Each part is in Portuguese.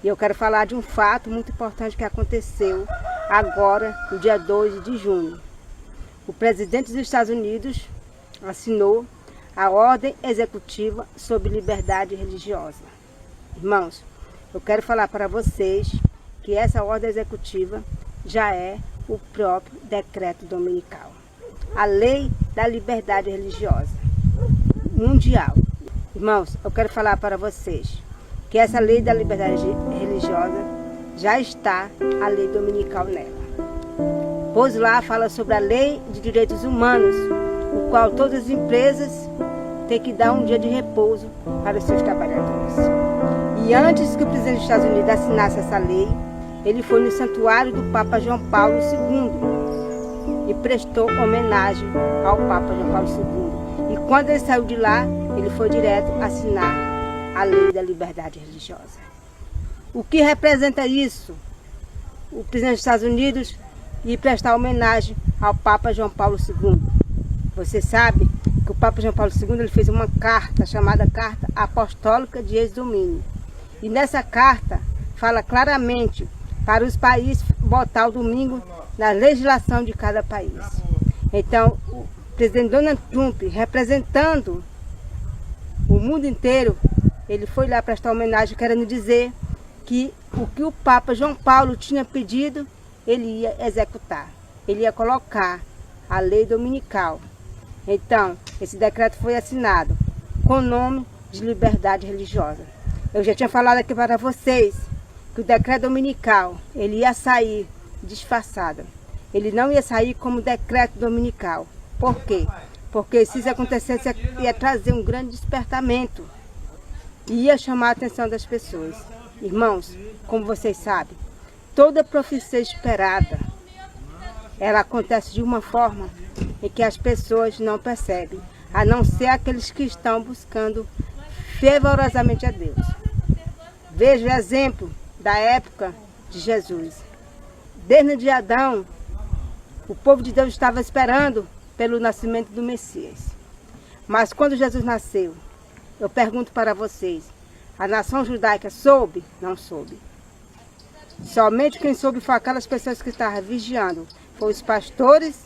E eu quero falar de um fato muito importante que aconteceu agora, no dia 2 de junho. O presidente dos Estados Unidos assinou a Ordem Executiva sobre Liberdade Religiosa. Irmãos, eu quero falar para vocês que essa Ordem Executiva já é o próprio decreto dominical. A Lei da Liberdade Religiosa Mundial. Irmãos, eu quero falar para vocês que essa Lei da Liberdade Religiosa já está a Lei Dominical nela. Pois lá fala sobre a Lei de Direitos Humanos, o qual todas as empresas têm que dar um dia de repouso para os seus trabalhadores. E antes que o presidente dos Estados Unidos assinasse essa lei, ele foi no santuário do Papa João Paulo II e prestou homenagem ao Papa João Paulo II. E quando ele saiu de lá, ele foi direto assinar a Lei da Liberdade Religiosa. O que representa isso? O presidente dos Estados Unidos ir prestar homenagem ao Papa João Paulo II. Você sabe que o Papa João Paulo II ele fez uma carta chamada Carta Apostólica de Ex-Domínio. E nessa carta fala claramente para os países botar o domingo na legislação de cada país. Então, o presidente Donald Trump, representando o mundo inteiro, ele foi lá prestar homenagem, querendo dizer que o que o Papa João Paulo tinha pedido, ele ia executar. Ele ia colocar a lei dominical. Então, esse decreto foi assinado com o nome de liberdade religiosa. Eu já tinha falado aqui para vocês que o decreto dominical, ele ia sair disfarçado. Ele não ia sair como decreto dominical. Por quê? Porque se isso acontecesse, ia trazer um grande despertamento. E ia chamar a atenção das pessoas. Irmãos, como vocês sabem, toda profecia esperada, ela acontece de uma forma em que as pessoas não percebem, a não ser aqueles que estão buscando fervorosamente a Deus. Veja o exemplo da época de Jesus. Desde o dia de Adão, o povo de Deus estava esperando pelo nascimento do Messias. Mas quando Jesus nasceu, eu pergunto para vocês, a nação judaica soube? Não soube. Somente quem soube foi aquelas pessoas que estavam vigiando. Foi os pastores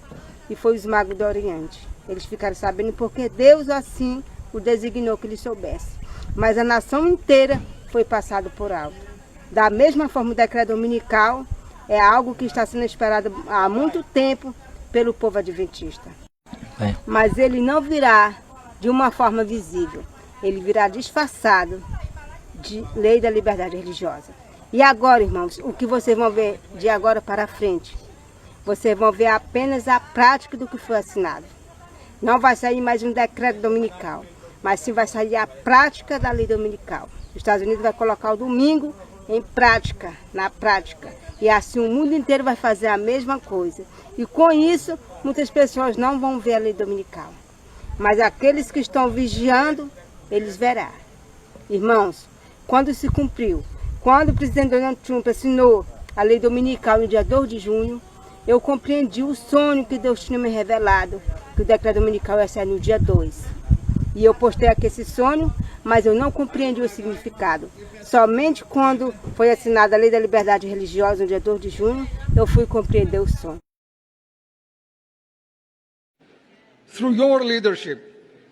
e foi os magos do Oriente. Eles ficaram sabendo porque Deus assim o designou que eles soubessem. Mas a nação inteira foi passada por alto. Da mesma forma, o decreto dominical é algo que está sendo esperado há muito tempo pelo povo adventista. Mas ele não virá de uma forma visível. Ele virá disfarçado de lei da liberdade religiosa. E agora, irmãos, o que vocês vão ver de agora para frente? Vocês vão ver apenas a prática do que foi assinado. Não vai sair mais um decreto dominical, mas sim vai sair a prática da lei dominical. Os Estados Unidos vai colocar o domingo em prática, na prática. E assim o mundo inteiro vai fazer a mesma coisa. E com isso, muitas pessoas não vão ver a lei dominical. Mas aqueles que estão vigiando, eles verão. Irmãos, quando se cumpriu, quando o presidente Donald Trump assinou a lei dominical no dia 2 de junho, eu compreendi o sonho que Deus tinha me revelado, que o decreto dominical ia sair no dia 2. E eu postei aqui esse sonho, mas eu não compreendi o significado. Somente quando foi assinada a Lei da Liberdade Religiosa no dia 2 de junho, eu fui compreender o sonho. Through your leadership,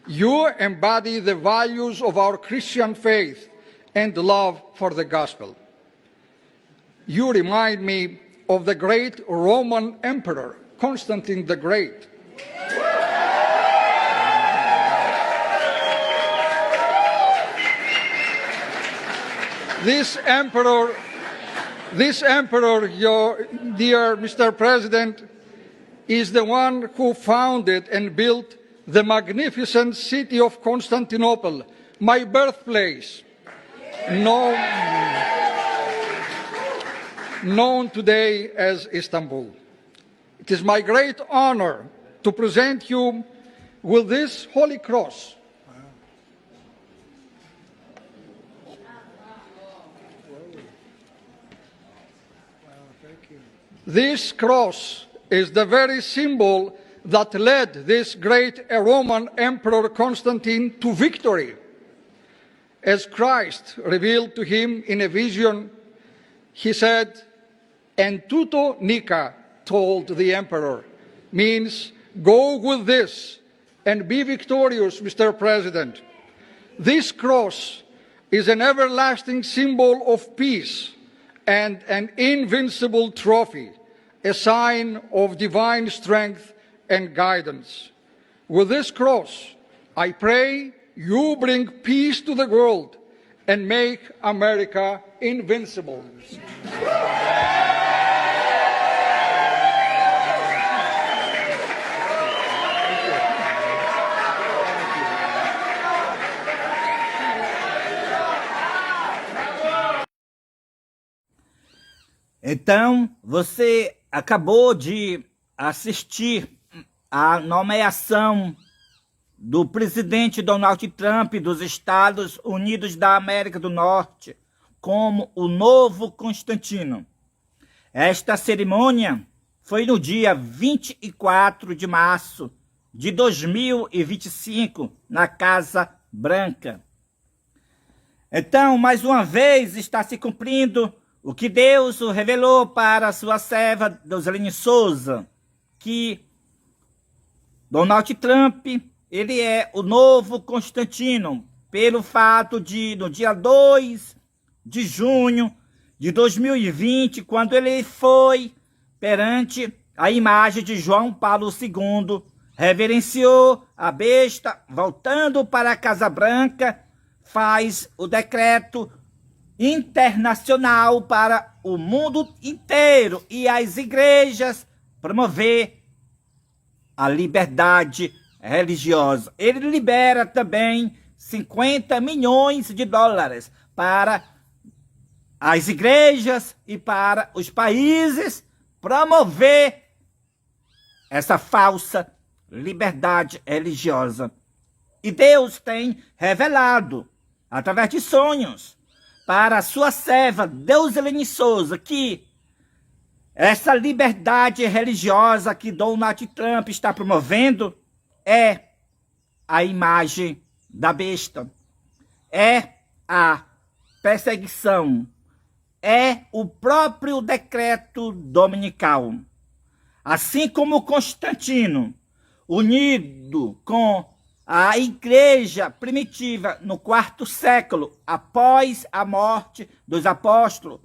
you embody the values of our Christian faith and love for the gospel. You remind me of the great Roman Emperor, Constantine the Great. This emperor, your dear Mr. President, is the one who founded and built the magnificent city of Constantinople, my birthplace, known today as Istanbul. It is my great honor to present you with this Holy Cross. This cross is the very symbol that led this great Roman Emperor Constantine to victory, as Christ revealed to him in a vision he said, "En tuto nica," told the emperor, means go with this and be victorious, Mr. President. This cross is an everlasting symbol of peace and an invincible trophy, a sign of divine strength and guidance. With this cross, I pray you bring peace to the world and make America invincible. Então, você acabou de assistir à nomeação do presidente Donald Trump dos Estados Unidos da América do Norte como o novo Constantino. Esta cerimônia foi no dia 24 de março de 2025, na Casa Branca. Então, mais uma vez, está se cumprindo o que Deus revelou para a sua serva, Deuselene Souza, que Donald Trump, ele é o novo Constantino, pelo fato de, no dia 2 de junho de 2020, quando ele foi perante a imagem de João Paulo II, reverenciou a besta, voltando para a Casa Branca, faz o decreto internacional para o mundo inteiro e as igrejas promover a liberdade religiosa. Ele libera também 50 milhões de dólares para as igrejas e para os países promover essa falsa liberdade religiosa. E Deus tem revelado, através de sonhos, para a sua serva, Deuselene Souza, que essa liberdade religiosa que Donald Trump está promovendo é a imagem da besta, é a perseguição, é o próprio decreto dominical. Assim como Constantino, unido com a igreja primitiva no 4º século, após a morte dos apóstolos,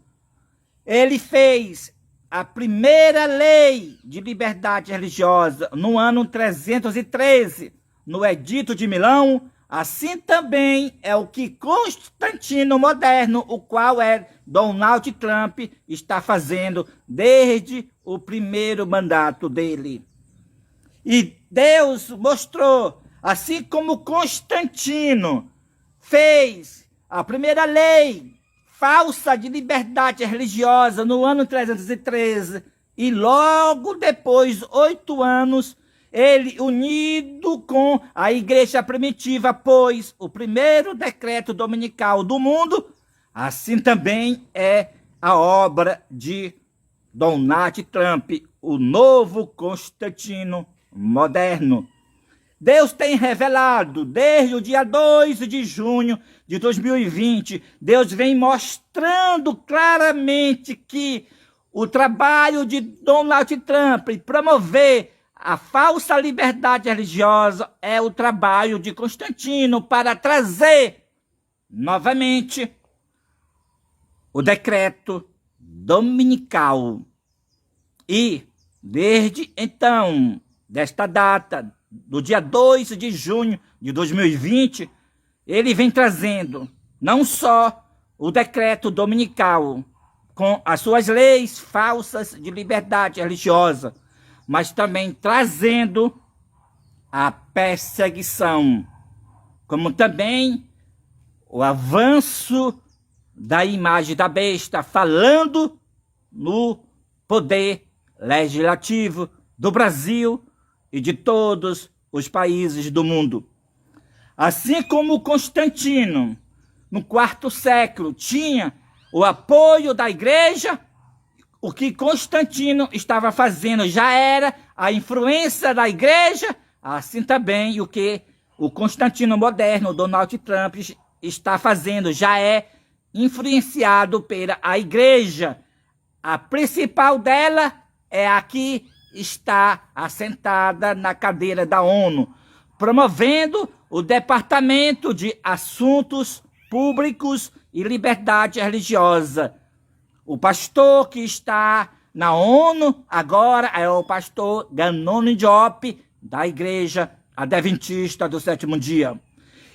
ele fez a primeira lei de liberdade religiosa no ano 313, no Edito de Milão. Assim também é o que Constantino moderno, o qual é Donald Trump, está fazendo desde o primeiro mandato dele. E Deus mostrou, assim como Constantino fez a primeira lei falsa de liberdade religiosa no ano 313, e logo depois, 8 anos, ele, unido com a igreja primitiva, pôs o primeiro decreto dominical do mundo. Assim também é a obra de Donald Trump, o novo Constantino moderno. Deus tem revelado, desde o dia 2 de junho de 2020, Deus vem mostrando claramente que o trabalho de Donald Trump promover a falsa liberdade religiosa é o trabalho de Constantino para trazer novamente o decreto dominical. E, desde então, desta data, do dia 2 de junho de 2020, ele vem trazendo não só o decreto dominical com as suas leis falsas de liberdade religiosa, mas também trazendo a perseguição, como também o avanço da imagem da besta, falando no poder legislativo do Brasil e de todos os países do mundo. Assim como Constantino, no 4º século, tinha o apoio da igreja, o que Constantino estava fazendo já era a influência da igreja, assim também o que o Constantino moderno, Donald Trump, está fazendo já é influenciado pela a igreja. A principal dela é a que está assentada na cadeira da ONU, promovendo o Departamento de Assuntos Públicos e Liberdade Religiosa. O pastor que está na ONU agora é o pastor Ganoni Diop, da Igreja Adventista do Sétimo Dia.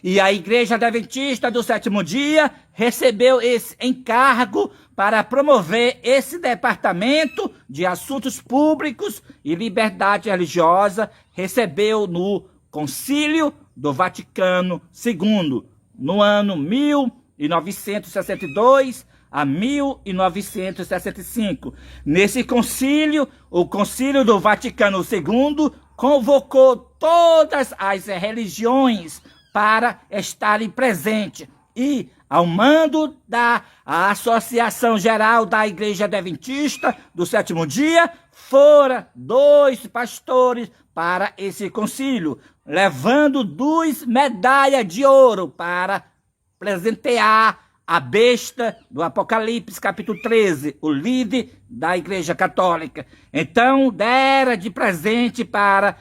E a Igreja Adventista do Sétimo Dia recebeu esse encargo para promover esse Departamento de Assuntos Públicos e Liberdade Religiosa, recebeu no Concílio do Vaticano II, no ano 1962 a 1965. Nesse concílio, o Concílio do Vaticano II convocou todas as religiões para estarem presentes e, ao mando da Associação Geral da Igreja Adventista do Sétimo Dia, foram 2 pastores para esse concílio, levando 2 medalhas de ouro para presentear a besta do Apocalipse, capítulo 13, o líder da Igreja Católica. Então, deram de presente para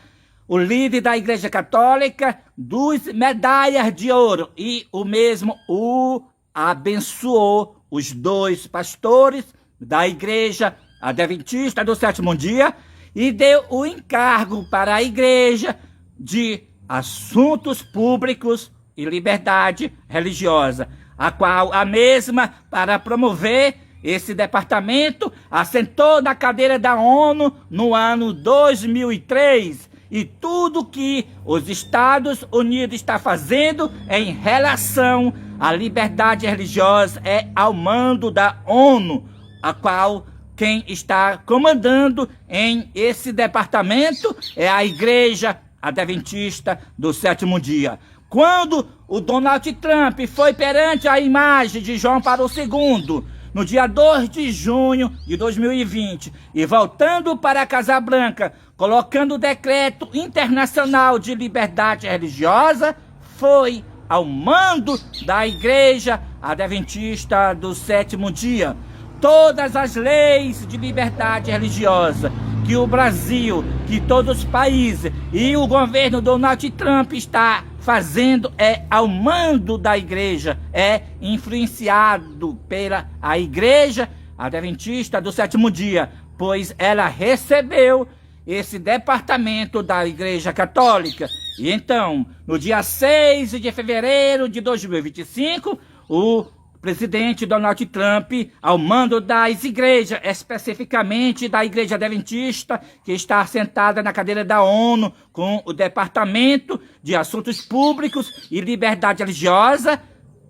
o líder da Igreja Católica 2 medalhas de ouro. E o mesmo o abençoou os 2 pastores da Igreja Adventista do Sétimo Dia e deu o encargo para a Igreja de Assuntos Públicos e Liberdade Religiosa, a qual a mesma, para promover esse departamento, assentou na cadeira da ONU no ano 2003. E tudo que os Estados Unidos está fazendo em relação à liberdade religiosa é ao mando da ONU, a qual quem está comandando em esse departamento é a Igreja Adventista do Sétimo Dia. Quando o Donald Trump foi perante a imagem de João Paulo II, no dia 2 de junho de 2020, e voltando para a Casa Branca, colocando o decreto internacional de liberdade religiosa, foi ao mando da Igreja Adventista do Sétimo Dia. Todas as leis de liberdade religiosa que o Brasil, que todos os países e o governo Donald Trump está fazendo é ao mando da igreja, é influenciado pela a Igreja Adventista do Sétimo Dia, pois ela recebeu esse departamento da Igreja Católica. E então, no dia 6 de fevereiro de 2025, o presidente Donald Trump, ao mando das igrejas, especificamente da Igreja Adventista, que está sentada na cadeira da ONU, com o Departamento de Assuntos Públicos e Liberdade Religiosa,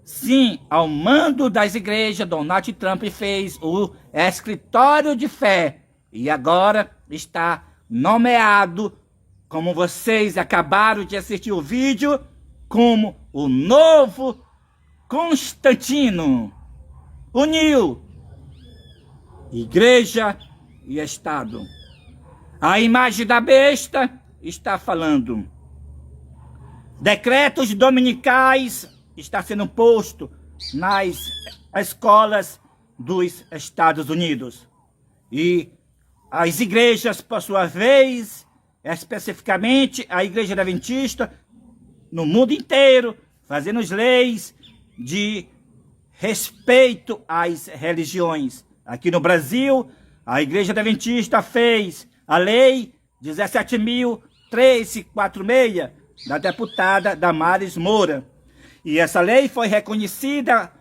sim, ao mando das igrejas, Donald Trump fez o escritório de fé e agora está nomeado, como vocês acabaram de assistir o vídeo, como o novo Constantino. Uniu Igreja e Estado. A imagem da besta está falando. Decretos dominicais está sendo posto nas escolas dos Estados Unidos. E as igrejas, por sua vez, especificamente a Igreja Adventista, no mundo inteiro, fazendo as leis de respeito às religiões. Aqui no Brasil, a Igreja Adventista fez a Lei 17.346 da deputada Damares Moura. E essa lei foi reconhecida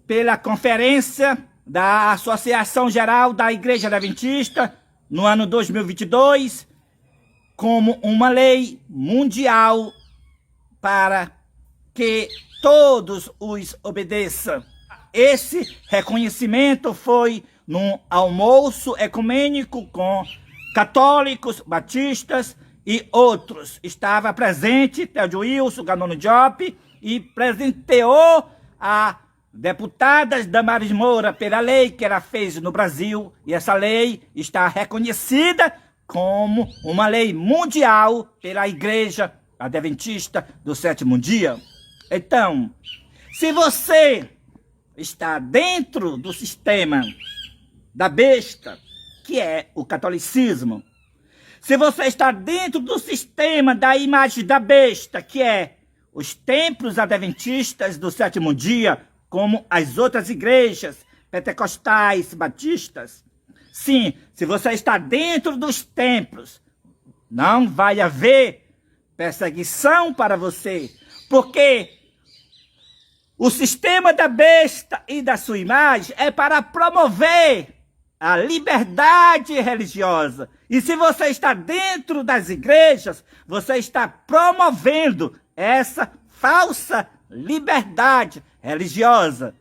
pela Conferência da Associação Geral da Igreja Adventista no ano 2022 como uma lei mundial para que todos os obedeçam. Esse reconhecimento foi num almoço ecumênico com católicos, batistas e outros. Estava presente Théodio Wilson, Ganoni Diop, e presenteou a deputada Damares Moura pela lei que ela fez no Brasil. E essa lei está reconhecida como uma lei mundial pela Igreja Adventista do Sétimo Dia. Então, se você está dentro do sistema da besta, que é o catolicismo, se você está dentro do sistema da imagem da besta, que é os templos adventistas do sétimo dia, como as outras igrejas pentecostais, batistas, sim, se você está dentro dos templos, não vai haver perseguição para você, porque o sistema da besta e da sua imagem é para promover a liberdade religiosa. E se você está dentro das igrejas, você está promovendo essa falsa liberdade religiosa.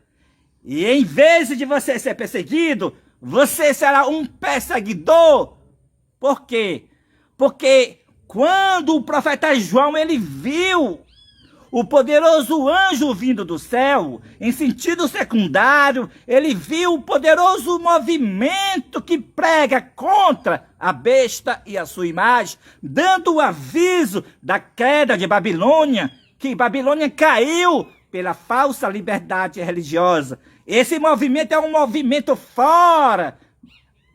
E em vez de você ser perseguido, você será um perseguidor. Por quê? Porque quando o profeta João ele viu o poderoso anjo vindo do céu, em sentido secundário, ele viu o poderoso movimento que prega contra a besta e a sua imagem, dando o aviso da queda de Babilônia, que Babilônia caiu pela falsa liberdade religiosa. Esse movimento é um movimento fora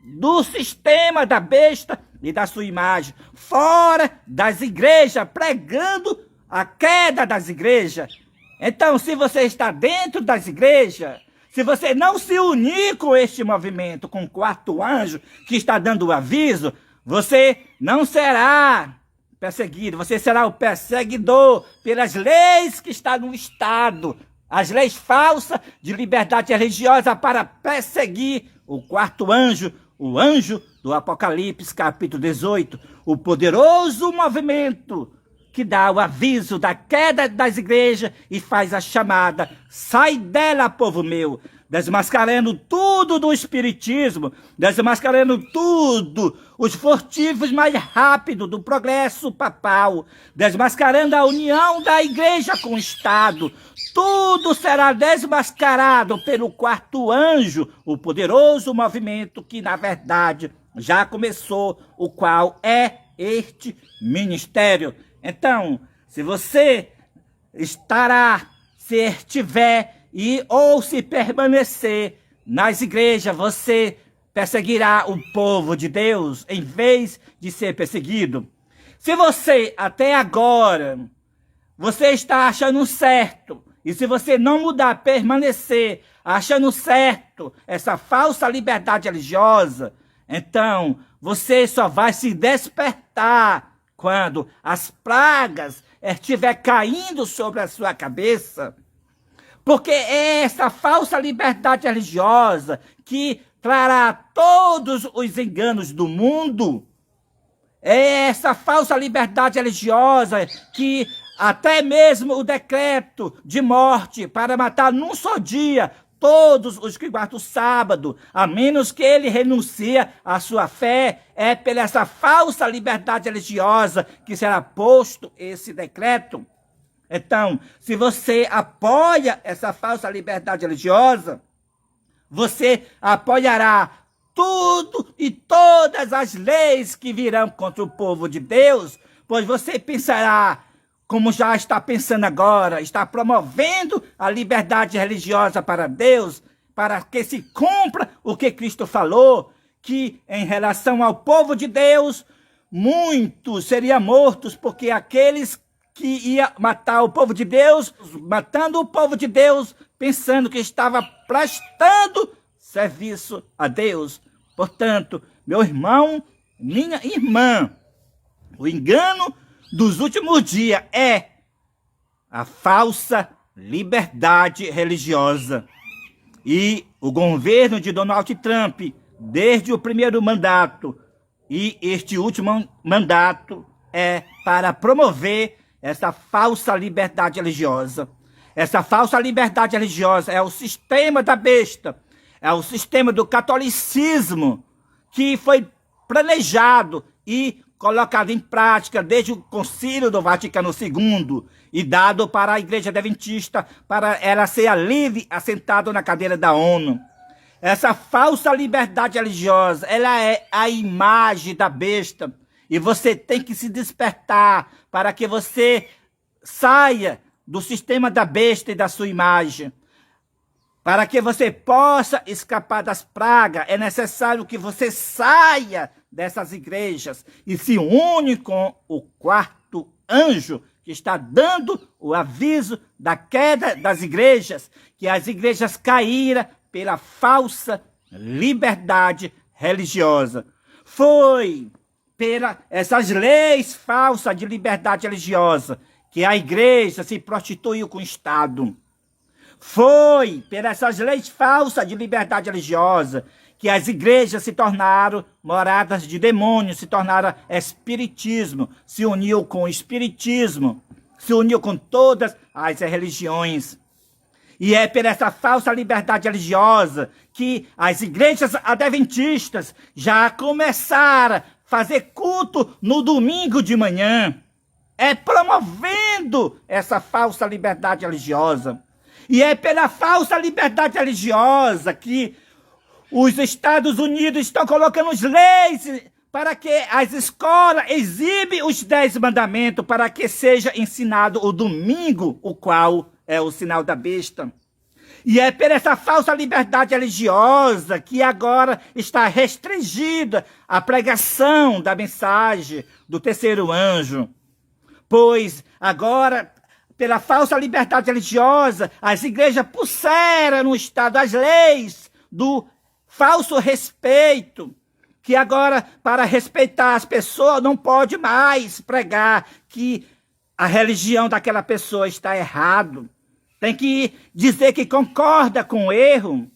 do sistema da besta e da sua imagem, fora das igrejas, pregando a queda das igrejas. Então, se você está dentro das igrejas, se você não se unir com este movimento, com o quarto anjo que está dando o aviso, você não será perseguido, você será o perseguidor pelas leis que estão no Estado, as leis falsas de liberdade religiosa para perseguir o quarto anjo, o anjo do Apocalipse, capítulo 18, o poderoso movimento que dá o aviso da queda das igrejas e faz a chamada: sai dela, povo meu, desmascarando tudo do espiritismo, desmascarando tudo, os furtivos mais rápidos do progresso papal, desmascarando a união da igreja com o Estado. Tudo será desmascarado pelo quarto anjo, o poderoso movimento que, na verdade, já começou, o qual é este ministério. Então, se você se estiver ou se permanecer nas igrejas, você perseguirá o povo de Deus em vez de ser perseguido. Se você, até agora, você está achando certo, e se você não mudar, permanecer achando certo essa falsa liberdade religiosa, então você só vai se despertar quando as pragas estiver caindo sobre a sua cabeça, porque é essa falsa liberdade religiosa que trará todos os enganos do mundo. É essa falsa liberdade religiosa que até mesmo o decreto de morte para matar num só dia todos os que guardam o sábado, a menos que ele renuncie à sua fé, é pela essa falsa liberdade religiosa que será posto esse decreto. Então, se você apoia essa falsa liberdade religiosa, você apoiará tudo e todas as leis que virão contra o povo de Deus, pois você pensará, como já está pensando agora, está promovendo a liberdade religiosa para Deus, para que se cumpra o que Cristo falou, que em relação ao povo de Deus, muitos seriam mortos, porque aqueles que iam matar o povo de Deus, matando o povo de Deus, pensando que estava prestando serviço a Deus. Portanto, meu irmão, minha irmã, o engano dos últimos dias é a falsa liberdade religiosa. E o governo de Donald Trump, desde o primeiro mandato e este último mandato, é para promover essa falsa liberdade religiosa. Essa falsa liberdade religiosa é o sistema da besta, é o sistema do catolicismo que foi planejado e colocado em prática desde o Concílio do Vaticano II e dado para a Igreja Adventista para ela ser livre assentada na cadeira da ONU. Essa falsa liberdade religiosa, ela é a imagem da besta e você tem que se despertar para que você saia do sistema da besta e da sua imagem. Para que você possa escapar das pragas, é necessário que você saia dessas igrejas e se une com o quarto anjo que está dando o aviso da queda das igrejas, que as igrejas caíram pela falsa liberdade religiosa. Foi pelas essas leis falsas de liberdade religiosa que a igreja se prostituiu com o Estado. Foi pelas essas leis falsas de liberdade religiosa que as igrejas se tornaram moradas de demônios, se tornaram espiritismo, se uniu com o espiritismo, se uniu com todas as religiões. E é por essa falsa liberdade religiosa que as igrejas adventistas já começaram a fazer culto no domingo de manhã. É promovendo essa falsa liberdade religiosa. E é pela falsa liberdade religiosa que os Estados Unidos estão colocando leis para que as escolas exibem os 10 mandamentos, para que seja ensinado o domingo, o qual é o sinal da besta. E é por essa falsa liberdade religiosa que agora está restringida a pregação da mensagem do terceiro anjo. Pois agora, pela falsa liberdade religiosa, as igrejas puseram no Estado as leis do falso respeito, que agora, para respeitar as pessoas, não pode mais pregar que a religião daquela pessoa está errado. Tem que dizer que concorda com o erro.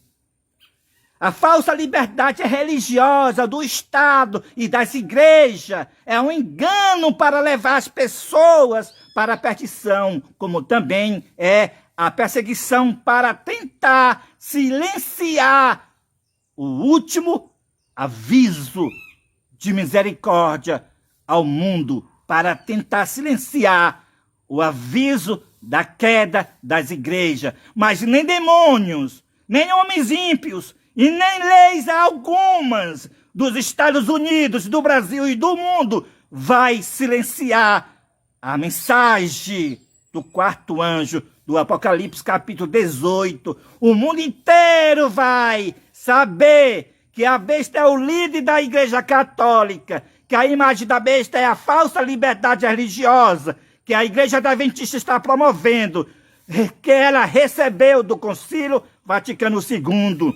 A falsa liberdade religiosa do Estado e das igrejas é um engano para levar as pessoas para a perdição, como também é a perseguição para tentar silenciar o último aviso de misericórdia ao mundo, para tentar silenciar o aviso da queda das igrejas. Mas nem demônios, nem homens ímpios, e nem leis algumas dos Estados Unidos, do Brasil e do mundo vai silenciar a mensagem do quarto anjo do Apocalipse capítulo 18. O mundo inteiro vai saber que a besta é o líder da Igreja Católica, que a imagem da besta é a falsa liberdade religiosa, que a Igreja Adventista está promovendo, que ela recebeu do Concílio Vaticano II.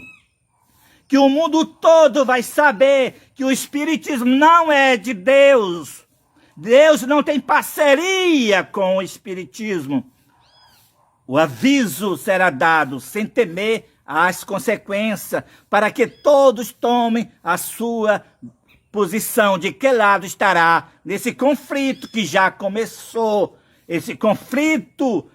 Que o mundo todo vai saber que o Espiritismo não é de Deus. Deus não tem parceria com o Espiritismo. O aviso será dado sem temer as consequências, para que todos tomem a sua posição de que lado estará nesse conflito que já começou, esse conflito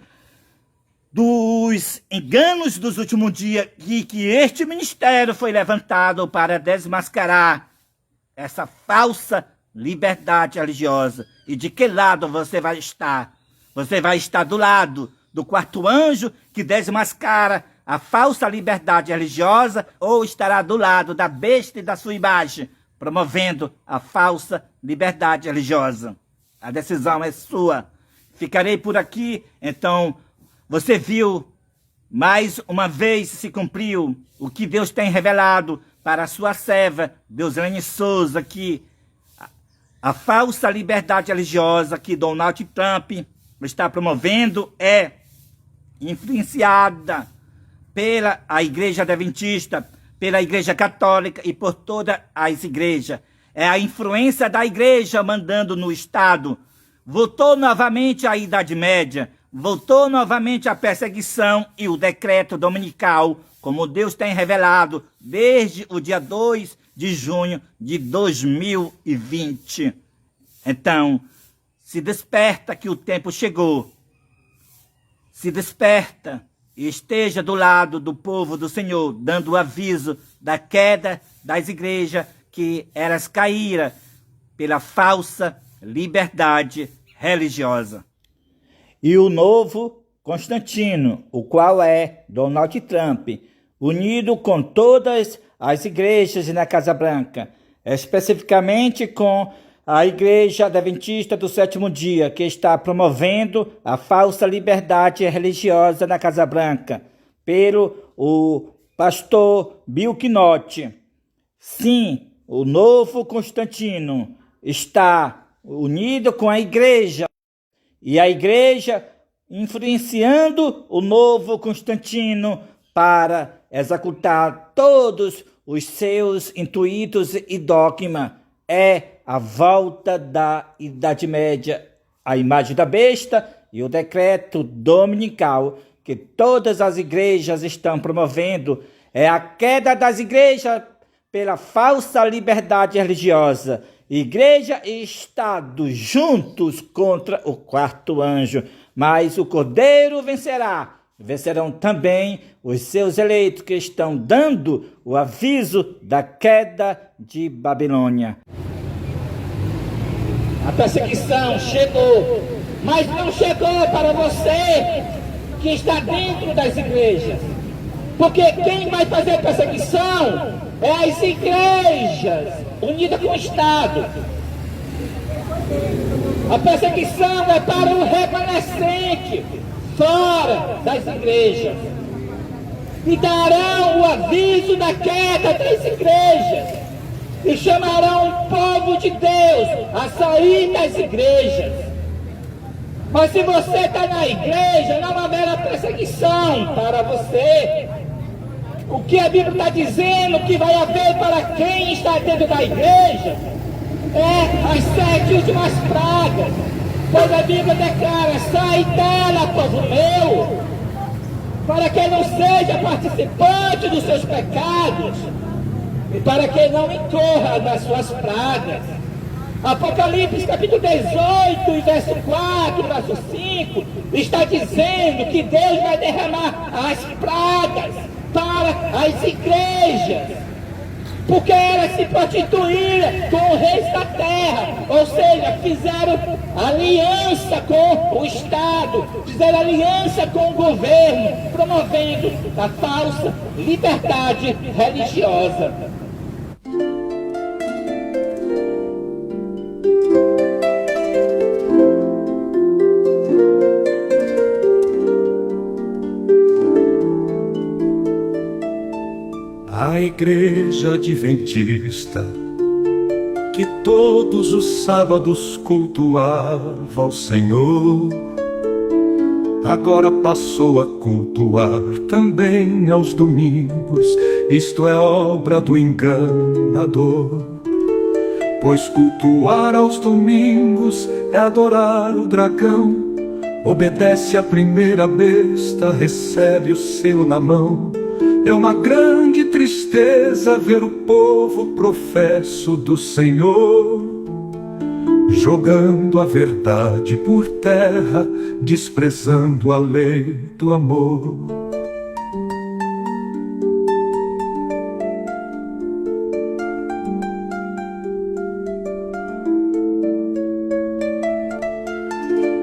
dos enganos dos últimos dias, e que este ministério foi levantado para desmascarar essa falsa liberdade religiosa. E de que lado você vai estar? Você vai estar do lado do quarto anjo que desmascara a falsa liberdade religiosa, ou estará do lado da besta e da sua imagem, promovendo a falsa liberdade religiosa? A decisão é sua. Ficarei por aqui. Então, você viu, mais uma vez se cumpriu o que Deus tem revelado para a sua serva, Deuslene Souza, que a falsa liberdade religiosa que Donald Trump está promovendo é influenciada pela a Igreja Adventista, pela Igreja Católica e por todas as igrejas. É a influência da Igreja mandando no Estado. Voltou novamente à Idade Média, voltou novamente a perseguição e o decreto dominical, como Deus tem revelado desde o dia 2 de junho de 2020. Então, se desperta que o tempo chegou. Se desperta e esteja do lado do povo do Senhor, dando o aviso da queda das igrejas, que elas caíram pela falsa liberdade religiosa. E o novo Constantino, o qual é Donald Trump, unido com todas as igrejas na Casa Branca, especificamente com a Igreja Adventista do Sétimo Dia, que está promovendo a falsa liberdade religiosa na Casa Branca, pelo o pastor Bill Knott. Sim, o novo Constantino está unido com a igreja, e a igreja influenciando o novo Constantino para executar todos os seus intuitos e dogma. É a volta da Idade Média, a imagem da besta e o decreto dominical que todas as igrejas estão promovendo. É a queda das igrejas pela falsa liberdade religiosa. Igreja e Estado juntos contra o quarto anjo. Mas o Cordeiro vencerá. Vencerão também os seus eleitos que estão dando o aviso da queda de Babilônia. A perseguição chegou, mas não chegou para você que está dentro das igrejas. Porque quem vai fazer perseguição é as igrejas unidas com o Estado. A perseguição é para o remanescente fora das igrejas. E darão o aviso da queda das igrejas. E chamarão o povo de Deus a sair das igrejas. Mas se você está na igreja, não haverá perseguição para você. O que a Bíblia está dizendo que vai haver para quem está dentro da igreja é as 7 últimas pragas. Pois a Bíblia declara: sai dela, povo meu, para que não seja participante dos seus pecados e para que não incorra nas suas pragas. Apocalipse capítulo 18, e verso 4, verso 5, está dizendo que Deus vai derramar as pragas para as igrejas, porque elas se prostituíram com os reis da terra, ou seja, fizeram aliança com o Estado, fizeram aliança com o governo, promovendo a falsa liberdade religiosa. A Igreja Adventista, que todos os sábados cultuava ao Senhor, agora passou a cultuar também aos domingos. Isto é obra do enganador. Pois cultuar aos domingos é adorar o dragão. Obedece à primeira besta, recebe o selo na mão. É uma grande tristeza ver o povo professo do Senhor jogando a verdade por terra, desprezando a lei do amor.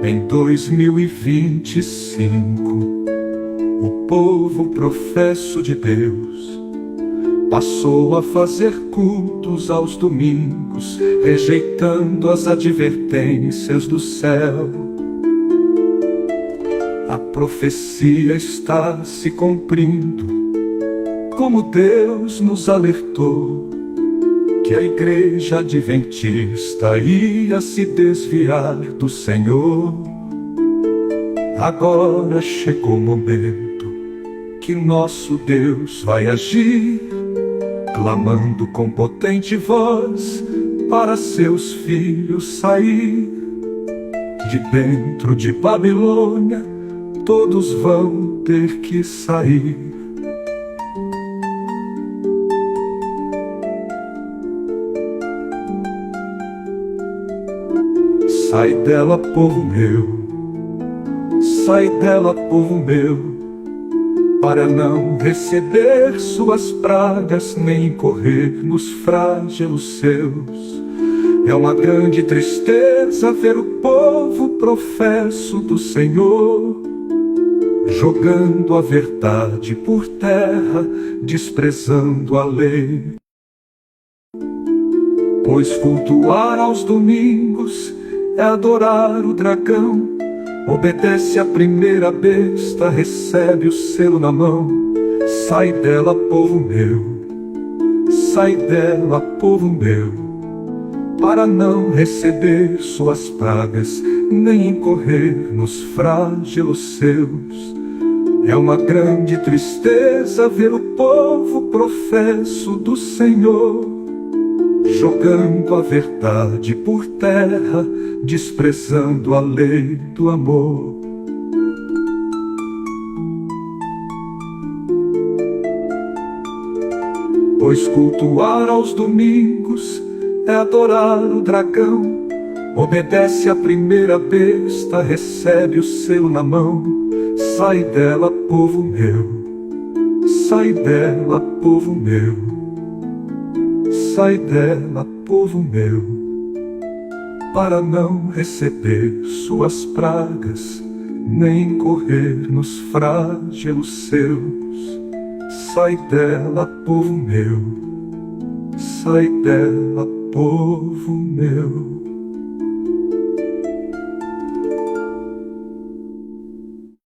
Em 2025, o povo professo de Deus passou a fazer cultos aos domingos, rejeitando as advertências do céu. A profecia está se cumprindo, como Deus nos alertou, que a Igreja Adventista ia se desviar do Senhor. Agora chegou o momento que nosso Deus vai agir, clamando com potente voz para seus filhos sair. De dentro de Babilônia todos vão ter que sair. Sai dela, povo meu, sai dela, povo meu, para não receber suas pragas, nem correr nos flagelos seus. É uma grande tristeza ver o povo professo do Senhor jogando a verdade por terra, desprezando a lei. Pois cultuar aos domingos é adorar o dragão. Obedece a primeira besta, recebe o selo na mão. Sai dela, povo meu, sai dela, povo meu, para não receber suas pragas, nem incorrer nos flagelos seus. É uma grande tristeza ver o povo professo do Senhor jogando a verdade por terra, desprezando a lei do amor. Pois cultuar aos domingos é adorar o dragão. Obedece a primeira besta, recebe o selo na mão. Sai dela, povo meu, sai dela, povo meu, sai dela, povo meu, para não receber suas pragas, nem correr nos flagelos seus. Sai dela, povo meu, sai dela, povo meu.